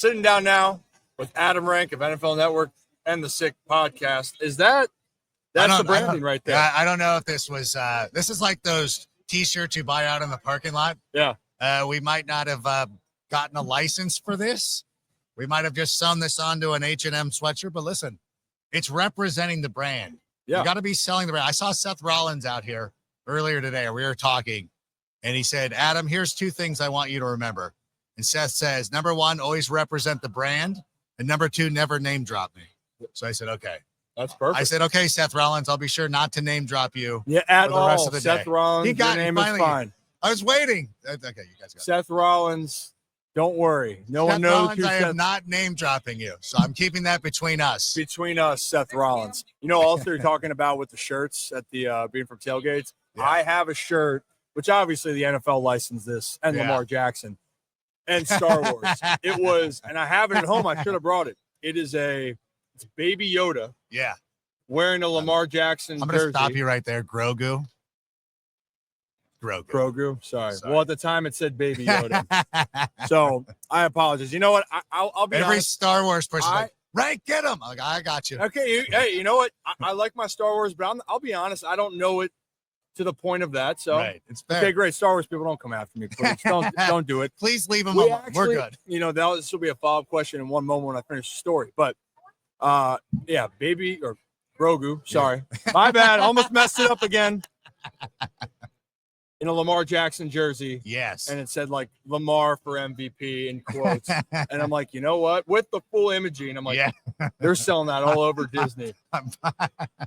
Sitting down now with Adam Rank of NFL Network and the Sick Podcast. That's the branding right there? I don't know if this was this is like those T-shirts you buy out in the parking lot. Yeah. We might not have gotten a license for this. We might have just sewn this onto an H&M sweatshirt. But listen, it's representing the brand. Yeah. You got to be selling the brand. I saw Seth Rollins out here earlier today. We were talking, and he said, Adam, here's two things I want you to remember. And Seth says, number one, always represent the brand. And number two, never name drop me. So I said, okay. That's perfect. I said, okay, Seth Rollins, I'll be sure not to name drop you. Yeah, at for the all. rest of the Seth day. Rollins, your name is fine. I was waiting. Okay, you guys got it. Seth Rollins, don't worry. No Seth one knows Rollins, who I Seth am not name dropping you. So I'm keeping that between us. Between us, Seth Rollins. You know, also you're talking about with the shirts at the being from tailgates. Yeah. I have a shirt, which obviously the NFL licensed this, and Yeah. Lamar Jackson, and Star Wars. It was, and I have it at home. I should have brought it. It's Baby Yoda Yeah. wearing a Lamar Jackson I'm going to jersey. stop you right there. Grogu. Grogu. Sorry. Sorry. Well, at the time it said Baby Yoda. So I apologize. You know what? I'll be Every honest. Star Wars person, like, right, get him. Like, I got you. Okay, hey, you know what? I like my Star Wars, but I'll be honest. I don't know it to the point of that. So Right. It's fair. okay, great. Star Wars people, don't come after me, please. Don't do it. Please leave him We alone. We're actually- good. You know, this will be a follow-up question in one moment when I finish the story. But yeah, Baby or Grogu. Sorry, my bad. Almost messed it up again. In a Lamar Jackson jersey. Yes. And it said like Lamar for MVP in quotes. And I'm like, you know what? With the full imaging, I'm like, yeah. they're selling that all over Disney.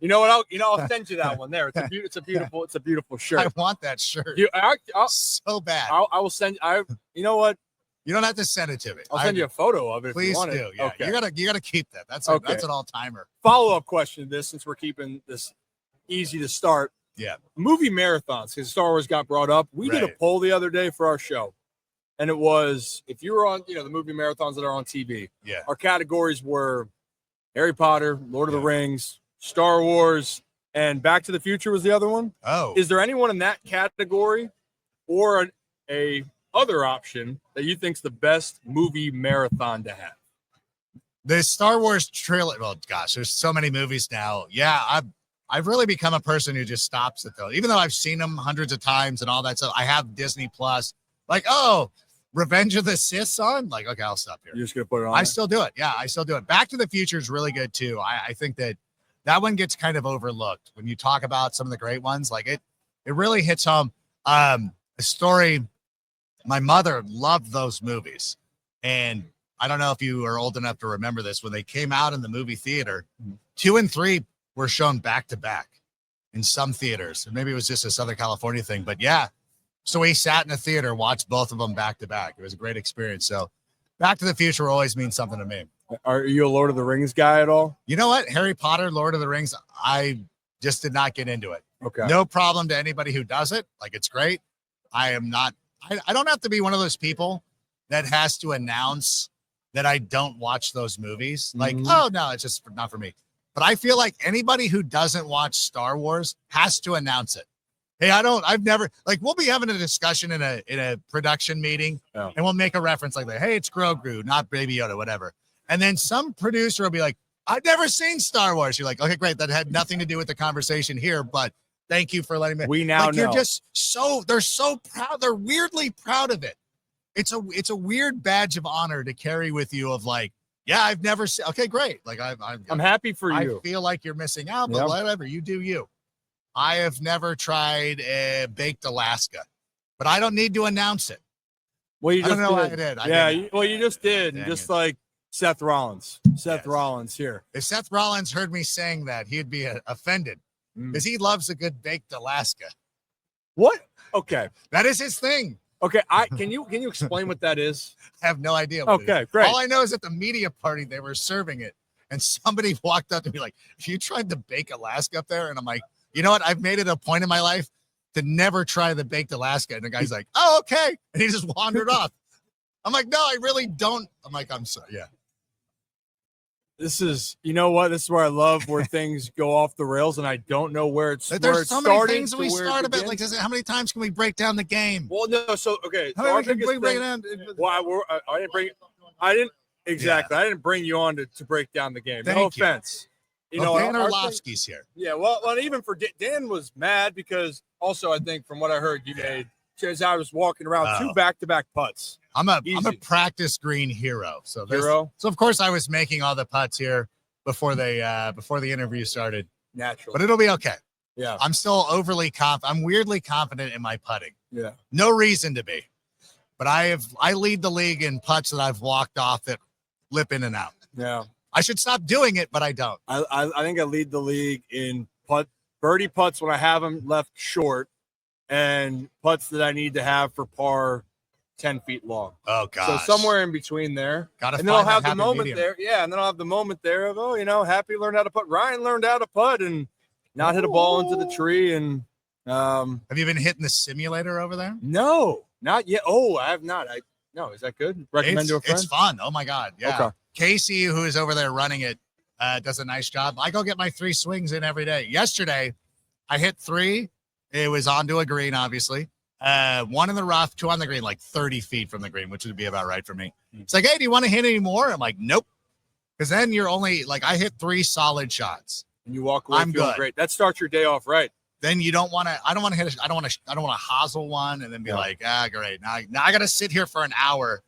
You know what? I'll send you that one there. It's a beautiful I shirt. want that shirt I'll so bad. I will send. You know what? You don't have to send it to me. I'll send you a photo of it. If you Please want do. it. Yeah. Okay. You gotta keep that. That's Okay. that's an all timer. Follow up question to this, since we're keeping this easy to start. Yeah. Movie marathons, because Star Wars got brought up. We did a Right. poll the other day for our show, and it was, if you were on, the movie marathons that are on TV. Yeah. Our categories were Harry Potter, Lord of the Yeah. Rings, Star Wars, and Back to the Future was the other one. Oh. Is there anyone in that category or a other option that you think's the best movie marathon to have? The Star Wars trilogy. Well, gosh, there's so many movies now. Yeah, I've really become a person who just stops at those. Even though I've seen them hundreds of times and all that stuff, I have Disney Plus. Like, oh, Revenge of the Sith's on. Like, okay, I'll stop here. You're just gonna put it on. I still do it. Yeah, I still do it. Back to the Future is really good too. I think that one gets kind of overlooked when you talk about some of the great ones. Like it really hits home. A story. My mother loved those movies, and I don't know if you are old enough to remember this. When they came out in the movie theater, 2 and 3 were shown back to back in some theaters, and maybe it was just a Southern California thing. But yeah, so we sat in the theater, watched both of them back to back. It was a great experience. So Back to the Future always means something to me. Are you a Lord of the Rings guy at all? You know what? Harry Potter, Lord of the Rings, I just did not get into it. Okay. No problem to anybody who does it. Like, it's great. I am not, I don't have to be one of those people that has to announce that I don't watch those movies. Like, oh no, it's just not for me. But I feel like anybody who doesn't watch Star Wars has to announce it. Hey, I've never, like, we'll be having a discussion in a production meeting, and we'll make a reference like that. Hey, it's Grogu, not Baby Yoda, whatever. And then some producer will be like, I've never seen Star Wars. You're like, okay, great. That had nothing to do with the conversation here, but thank you for letting me. We now like, know. You're just they're so proud. They're weirdly proud of it. It's a weird badge of honor to carry with you of like, yeah, I've never seen. Okay, great. Like I'm happy for you. I feel like you're missing out, but whatever, you do you. I have never tried a baked Alaska, but I don't need to announce it. Well, you I just don't know did. I did. I Yeah, didn't. you just did. Dang Just it. like Seth Rollins. Seth Yes. Rollins here. If Seth Rollins heard me saying that, he'd be offended because he loves a good baked Alaska. What? Okay. That is his thing. Okay. Can you explain what that is? I have no idea. What it Okay, is. great. All I know is at the media party, they were serving it. And somebody walked up to me like, you tried to bake Alaska up there? And I'm like, you know what? I've made it a point in my life to never try the baked Alaska. And the guy's like, oh, okay. And he just wandered off. I'm like, no, I really don't. I'm like, I'm sorry. Yeah. This is, you know what? This is where I love where things go off the rails, and I don't know where it's. There's where it's so many starting things to we where it start about. begins. Like, how many times can we break down the game? Well, no. So okay. How So our many can biggest we break thing- it down? Well, I didn't bring. I didn't. Exactly. I didn't bring you on to break down the game. No Thank you. offense. Well, Dan our thing- Orlovsky's here. yeah. Well, even for Dan was mad because also I think from what I heard you made, as I was walking around 2 back-to-back putts. I'm a Easy. practice green hero. So Hero? So of course I was making all the putts here before the interview started. Naturally. But it'll be okay. Yeah. I'm still overly confident. I'm weirdly confident in my putting. Yeah. No reason to be. But I lead the league in putts that I've walked off that lip in and out. Yeah. I should stop doing it, but I don't. I think I lead the league in birdie putts when I have them left short, and putts that I need to have for par 10 feet long. Oh gosh. So somewhere in between there. Gotta and then I'll find that have the happy moment medium. there. Yeah, and then I'll have the moment there of, Happy learned how to putt. Ryan learned how to putt and not hit a ball into the tree. And have you been hitting the simulator over there? no, not yet. Oh, I have not. No, is that good? Recommend to a friend? It's fun. Oh my God. Yeah. Okay. Casey, who is over there running it, does a nice job. I go get my 3 swings in every day. Yesterday, I hit 3. It was onto a green, obviously. 1 in the rough, 2 on the green, like 30 feet from the green, which would be about right for me. It's like, hey, do you want to hit any more? I'm like, nope. Because then you're only like, I hit 3 solid shots. And you walk away I'm feeling good. great. That starts your day off right. Then you don't want to, I don't want to hit, I don't want to hosel one and then be like, great. Now I got to sit here for an hour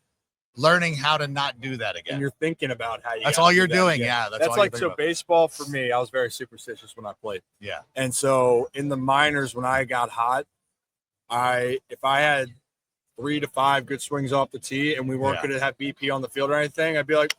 learning how to not do that again. And you're thinking about how you. That's gotta all do you're that doing. again. Yeah. That's all like you're so. thinking Baseball for me, I was very superstitious when I played. about. Yeah. And so in the minors, when I got hot, if I had 3 to 5 good swings off the tee and we weren't going to have BP on the field or anything, I'd be like,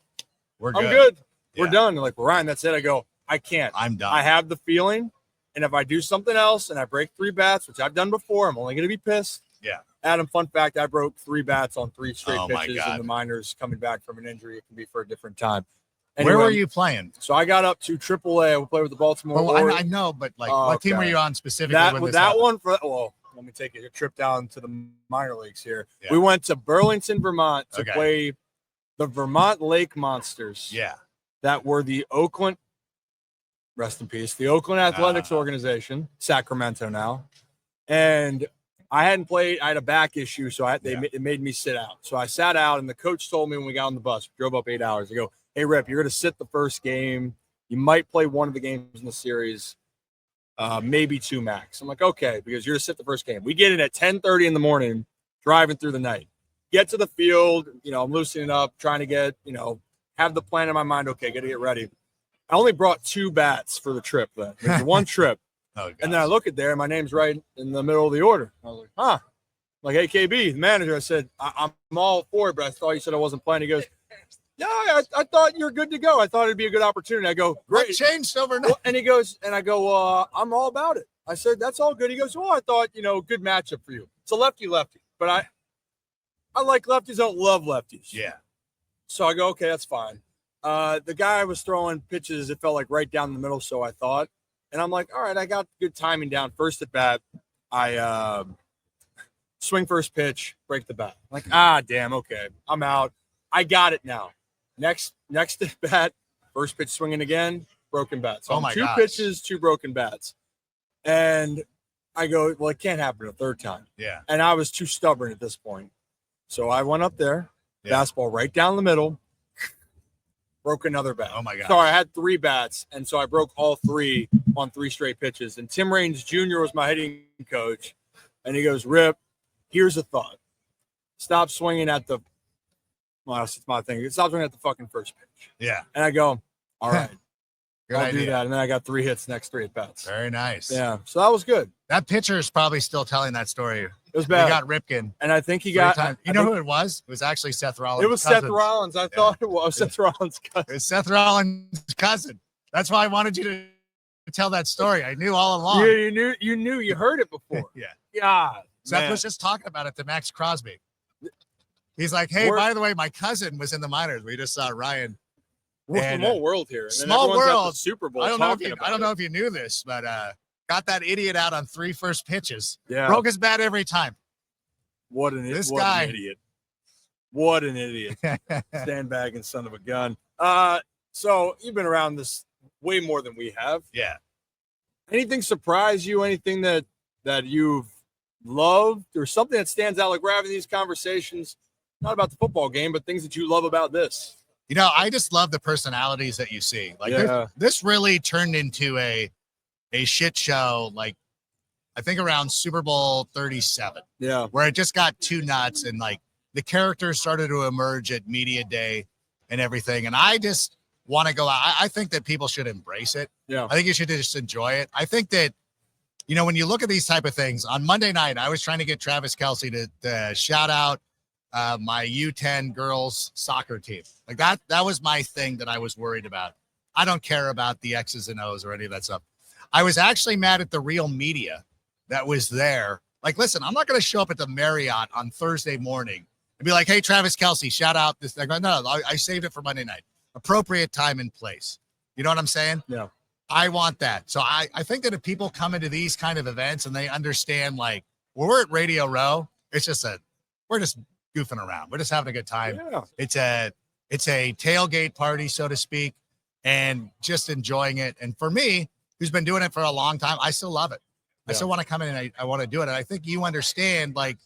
I'm I'm good. We're Yeah. done. They're like, well, Ryan, that's it. I go, I can't. I'm done. I have the feeling. And if I do something else and I break 3 bats, which I've done before, I'm only going to be pissed. Yeah. Adam, fun fact, I broke 3 bats on 3 straight Oh, my pitches in God. the minors coming back from an injury. It can be for a different time. Where Anyway, were you playing? So I got up to AAA. I would play with the Baltimore Well, Orioles. I know, but like, what team were Okay. you on specifically? That when with this that happened? one for let me take a trip down to the minor leagues here. Yeah. We went to Burlington, Vermont to Okay. play the Vermont Lake Monsters. Yeah. That were the Oakland, rest in peace, the Oakland Athletics Organization, Sacramento now. And I hadn't played, I had a back issue, so it made me sit out. So I sat out, and the coach told me when we got on the bus, drove up 8 hours, I go, hey, Rip, you're going to sit the first game. You might play one of the games in the series, maybe 2 max. I'm like, okay, because you're to sit the first game. We get in at 10:30 in the morning, driving through the night. Get to the field, I'm loosening up, trying to get, have the plan in my mind. Okay, got to get ready. I only brought 2 bats for the trip then. It was one trip. Oh, And then I look at there, and my name's right in the middle of the order. I was like, huh. Like, hey, KB, the manager, I said, I'm all for it, but I thought you said I wasn't playing. He goes, yeah, I thought you're good to go. I thought it'd be a good opportunity. I go, What great. changed overnight? Well, and he goes, and I go, I'm all about it. I said, that's all good. He goes, well, I thought, good matchup for you. It's a lefty-lefty, but I like lefties, don't love lefties. Yeah. So I go, okay, that's fine. The guy was throwing pitches, it felt like right down the middle, so I thought. And I'm like, all right, I got good timing down. First at bat, I swing first pitch, break the bat. I'm like, damn, okay, I'm out. I got it now. Next at bat, first pitch swinging again, broken bat. So Oh I'm my 2 gosh. pitches, 2 broken bats. And I go, well, it can't happen a third time. Yeah. And I was too stubborn at this point. So I went up there, Yeah. fastball right down the middle, broke another bat. Oh my God. So I had 3 bats, and so I broke all 3 on 3 straight pitches. And Tim Raines Jr. was my hitting coach, and he goes, Rip, here's a thought. Stop swinging at the – well, it's my thing. Stop swinging at the fucking first pitch. Yeah. And I go, all right, Good I'll idea. do that. And then I got 3 hits next 3 at bats. Very nice. Yeah, so that was good. That pitcher is probably still telling that story. It was We bad. got Ripken. And I think he 3 got times. You know who it was? It was actually Seth Rollins. it was Seth Rollins. I thought it was Seth Rollins' cousin. It was Seth Rollins' cousin. That's why I wanted you to tell that story. I knew all along. Yeah, you heard it before. Yeah. God, Seth man. was just talking about it to Max Crosby. He's like, hey, We're- by the way, my cousin was in the minors. We just saw Ryan. We're And, small world here. And then small everyone's at the world. Super Bowl. I don't know talking about it. if you knew this, but got that idiot out on 3 first pitches. Yeah. Broke his bat every time. What an This what guy. an idiot. What an idiot. Sandbagging son of a gun. So you've been around this way more than we have. Yeah. Anything surprise you? Anything that you've loved or something that stands out? Like we're having these conversations, not about the football game, but things that you love about this. I just love the personalities that you see. Like Yeah. this really turned into a shit show. Like I think around Super Bowl 37, Yeah. where it just got too nuts and like the characters started to emerge at media day and everything. And I just want to go out. I think that people should embrace it. Yeah. I think you should just enjoy it. I think that, when you look at these type of things on Monday night, I was trying to get Travis Kelce to shout out my U10 girls soccer team. Like that was my thing that I was worried about. I don't care about the X's and O's or any of that stuff. I was actually mad at the real media that was there. Like, listen, I'm not going to show up at the Marriott on Thursday morning and be like, hey, Travis Kelce, shout out this thing. No, I saved it for Monday night. Appropriate time and place. You know what I'm saying? Yeah. I want that. So I think that if people come into these kind of events and they understand, like, when we're at Radio Row, it's just we're just goofing around. We're just having a good time. Yeah. It's a tailgate party, so to speak, and just enjoying it. And for me, who's been doing it for a long time, I still love it. I still want to come in and I want to do it. And I think you understand, like,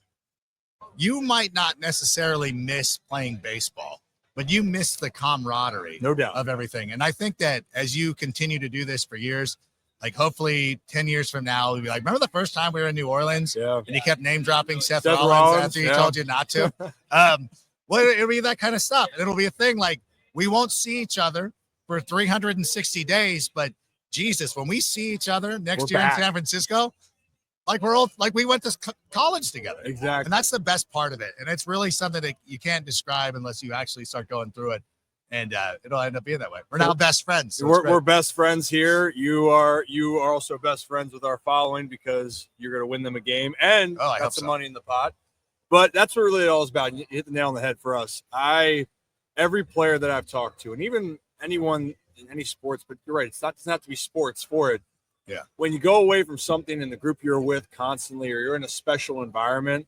you might not necessarily miss playing baseball, but you miss the camaraderie, No doubt, of everything. And I think that as you continue to do this for years, like hopefully 10 years from now, we'll be like, remember the first time we were in New Orleans and you kept name dropping Seth Rollins after he told you not to? Well, it'll be that kind of stuff. And it'll be a thing like we won't see each other for 360 days, but Jesus, when we see each other next year in San Francisco, like we're all like we went to college together. Exactly. And that's the best part of it. And it's really something that you can't describe unless you actually start going through it. And it'll end up being that way. We're now best friends. So we're best friends here. You are also best friends with our following because you're going to win them a game and got some money in the pot. But that's what really all is about. You hit the nail on the head for us. Every player that I've talked to, and even anyone in any sports, but you're right, it doesn't have to be sports for it. Yeah. When you go away from something in the group you're with constantly, or you're in a special environment,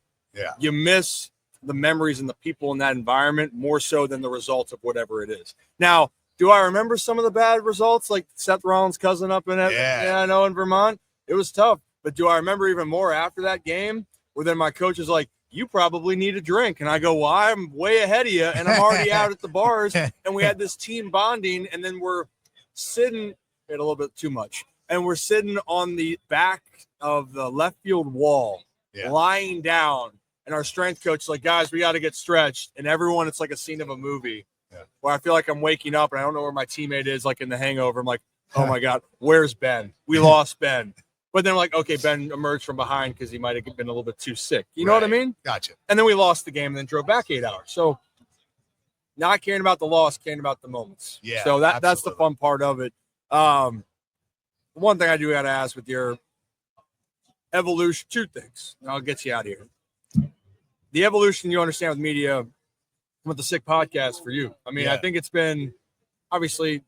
you miss the memories and the people in that environment more so than the results of whatever it is. Now, do I remember some of the bad results, like Seth Rollins' cousin up in it? Yeah, I know, in Vermont, it was tough. But do I remember even more after that game where then my coach is like, you probably need a drink. And I go, well, I'm way ahead of you, and I'm already out at the bars. And we had this team bonding, and then we're sitting a little bit too much. And we're sitting on the back of the left field wall, lying down. And our strength coach is like, guys, we got to get stretched. And everyone, it's like a scene of a movie where I feel like I'm waking up and I don't know where my teammate is, like in The Hangover. I'm like, oh, my God, where's Ben? We lost Ben. But then, like, okay, Ben emerged from behind because he might have been a little bit too sick. You know what I mean? Gotcha. And then we lost the game and then drove back 8 hours. So not caring about the loss, caring about the moments. Yeah. So that's the fun part of it. One thing I do got to ask with your evolution, two things, and I'll get you out of here. The evolution you understand with media, with the Sick Podcast for you. I mean, I think it's been obviously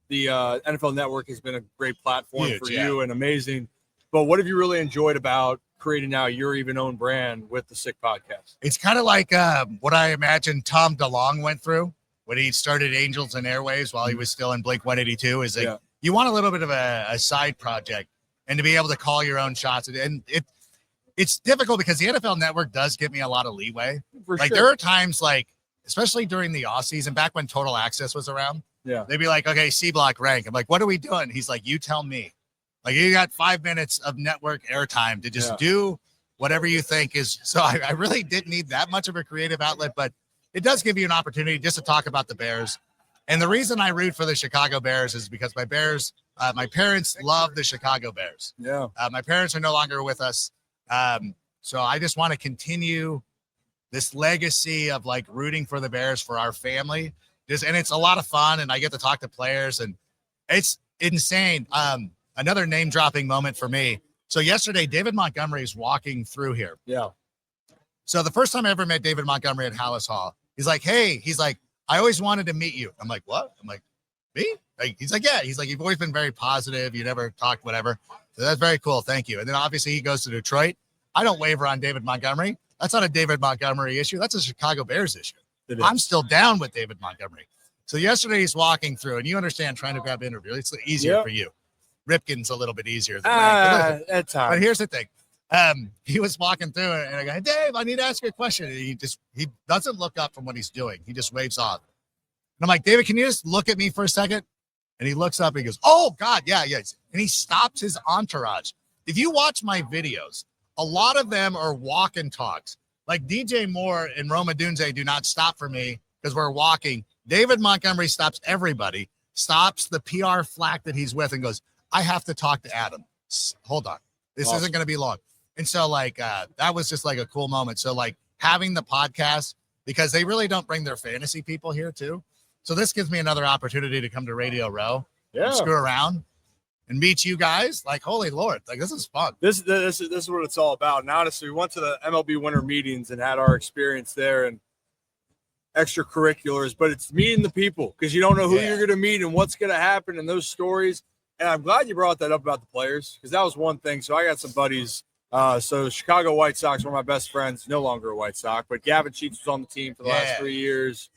the NFL Network has been a great platform for you and amazing. But what have you really enjoyed about creating now your even own brand with the Sick Podcast? It's kind of like what I imagine Tom DeLonge went through when he started Angels and Airwaves while he was still in Blink 182. Is like you want a little bit of a side project and to be able to call your own shots. And it's difficult because the NFL Network does give me a lot of leeway. There are times, like, especially during the off season, back when Total Access was around, they'd be like, okay, C block rank. I'm like, what are we doing? He's like, you tell me. Like, you got 5 minutes of network airtime to just do whatever you think is. So I really didn't need that much of a creative outlet, but it does give you an opportunity just to talk about the Bears. And the reason I root for the Chicago Bears is because my parents love the Chicago Bears. Yeah. My parents are no longer with us. So I just want to continue this legacy of like rooting for the Bears for our family. And it's a lot of fun, and I get to talk to players, and it's insane. Another name dropping moment for me. So yesterday, David Montgomery is walking through here. Yeah. So the first time I ever met David Montgomery at Hallis Hall, he's like, hey, I always wanted to meet you. I'm like, what? I'm like, me? He's like, yeah. He's like, you've always been very positive. You never talked, whatever. So that's very cool. Thank you. And then obviously he goes to Detroit. I don't waver on David Montgomery. That's not a David Montgomery issue. That's a Chicago Bears issue. I'm still down with David Montgomery. So yesterday he's walking through, and you understand trying to grab an interview. It's easier for you. Ripken's a little bit easier than at times. But here's the thing. He was walking through and I go, hey, Dave, I need to ask you a question. And he doesn't look up from what he's doing. He just waves off. I'm like, David, can you just look at me for a second? And he looks up and he goes, oh, God, yeah. And he stops his entourage. If you watch my videos, a lot of them are walk and talks. Like DJ Moore and Roma Dunze do not stop for me because we're walking. David Montgomery stops everybody, stops the PR flack that he's with and goes, I have to talk to Adam. Hold on. This Awesome. isn't going to be long. And so like, that was just like a cool moment. So like having the podcast, because they really don't bring their fantasy people here too. So this gives me another opportunity to come to Radio Row, and screw around and meet you guys. Like, holy Lord, like this is fun. This is what it's all about. And honestly, we went to the MLB winter meetings and had our experience there and extracurriculars, but it's meeting the people because you don't know who you're going to meet and what's going to happen and those stories. And I'm glad you brought that up about the players because that was one thing. So I got some buddies. So Chicago White Sox, one of my best friends, no longer a White Sox, but Gavin Sheets was on the team for the last 3 years.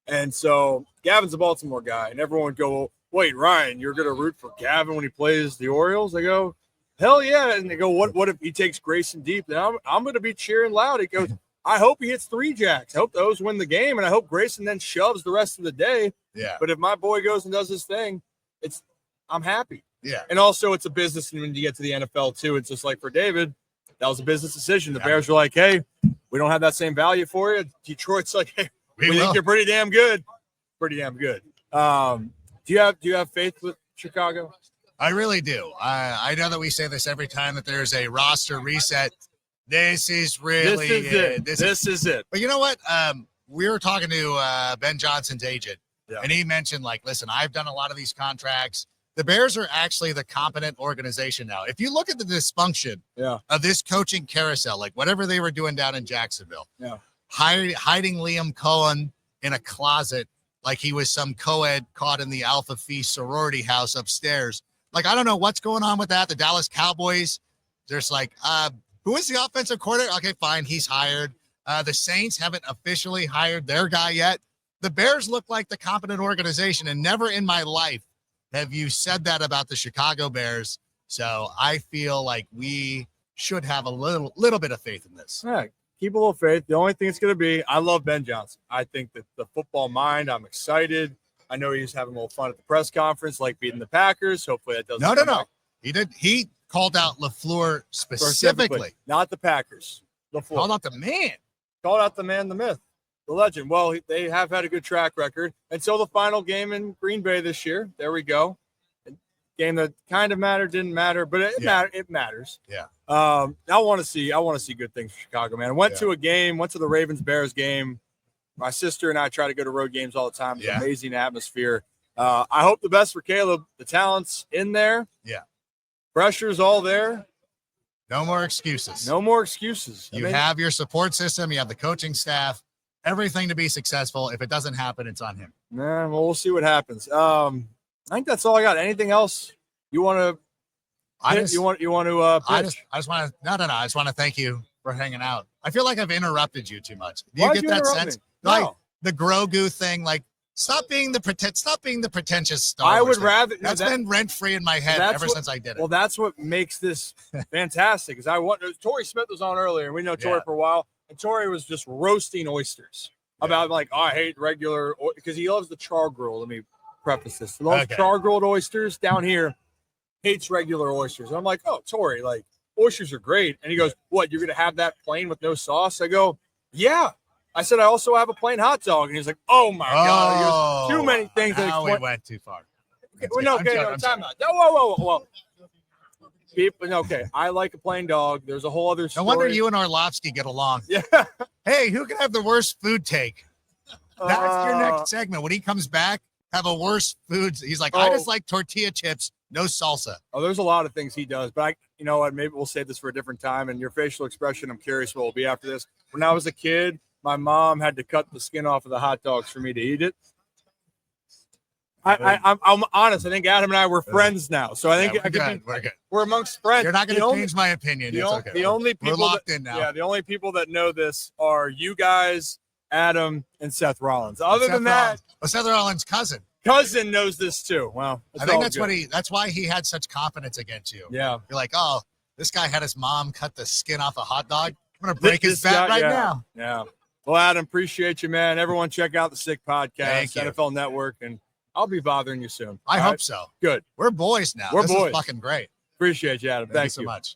And so Gavin's a Baltimore guy, and everyone would go, wait, Ryan, you're going to root for Gavin when he plays the Orioles? I go, hell yeah. And they go, what if he takes Grayson deep? Then I'm going to be cheering loud. He goes, I hope he hits 3 jacks. I hope those win the game, and I hope Grayson then shoves the rest of the day. Yeah. But if my boy goes and does his thing, I'm happy. Yeah. And also it's a business, and when you get to the NFL too, it's just like for David, that was a business decision. The Bears were like, hey, we don't have that same value for you. Detroit's like, hey, we think you're pretty damn good. Pretty damn good. Do you have faith with Chicago? I really do. I know that we say this every time that there's a roster reset. This is really it. This is it. But you know what? We were talking to Ben Johnson's agent, and he mentioned, like, listen, I've done a lot of these contracts. The Bears are actually the competent organization now. If you look at the dysfunction of this coaching carousel, like whatever they were doing down in Jacksonville, hiding Liam Cohen in a closet like he was some co-ed caught in the Alpha Phi sorority house upstairs. Like, I don't know what's going on with that. The Dallas Cowboys, there's like, who is the offensive coordinator? Okay, fine, he's hired. The Saints haven't officially hired their guy yet. The Bears look like the competent organization, and never in my life have you said that about the Chicago Bears. So I feel like we should have a little bit of faith in this. Yeah, keep a little faith. The only thing it's going to be, I love Ben Johnson. I think that the football mind, I'm excited. I know he's having a little fun at the press conference, like beating the Packers. Hopefully that doesn't. No. He did. He called out LaFleur specifically. Not the Packers. LaFleur. Called out the man. Called out the man, the myth, the legend. Well, they have had a good track record. Until the final game in Green Bay this year. There we go. A game that kind of mattered, didn't matter, but it matters. Yeah. I want to see good things for Chicago, man. I went to the Ravens-Bears game. My sister and I try to go to road games all the time. It's an amazing atmosphere. I hope the best for Caleb. The talent's in there. Yeah. Pressure's all there. No more excuses. No more excuses. You have your support system. You have the coaching staff. Everything to be successful. If it doesn't happen, it's on him. Man, well, we'll see what happens. I think that's all I got. Anything else you want to? I just want to. I just want to. No. I just want to thank you for hanging out. I feel like I've interrupted you too much. Do you get that sense? Like the Grogu thing. Like, stop being the pretentious Star Wars thing. Rather. That's been rent free in my head ever since I did it. Well, that's what makes this fantastic. Is Torrey Smith was on earlier, and we know Torrey for a while, and Torrey was just roasting oysters about like, I hate regular, because he loves the char grill. Let me preface this. He loves char grilled oysters down here. Hates regular oysters. And I'm like, oh, Torrey, like oysters are great. And he goes, what? You're gonna have that plain with no sauce? I go, yeah. I said, I also have a plain hot dog. And he's like, oh my God. He goes, too many things. Now we went too far. No, time out. Whoa. People, okay, I like a plain dog. There's a whole other story. No wonder you and Orlovsky get along. Yeah. Hey, who can have the worst food take? That's your next segment. When he comes back, have a worse food. He's like, I just like tortilla chips, no salsa. Oh, there's a lot of things he does, but you know what? Maybe we'll save this for a different time. And your facial expression, I'm curious what will be after this. When I was a kid, my mom had to cut the skin off of the hot dogs for me to eat it. I'm honest. I think Adam and I were friends now, so I think we're amongst friends. You're not going to change my opinion. It's okay. The only people we're locked in now. Yeah, the only people that know this are you guys, Adam, and Seth Rollins. Other than that, Seth Rollins' cousin knows this too. Well, I think that's why he had such confidence against you. Yeah, you're like, oh, this guy had his mom cut the skin off a hot dog. I'm going to break his back now. Yeah. Well, Adam, appreciate you, man. Everyone, check out the Sick Podcast, Thank you. NFL Network, and I'll be bothering you soon. I All hope right? so. Good. We're boys now. We're this boys. is fucking great. Appreciate you, Adam. Thank you Thank so much.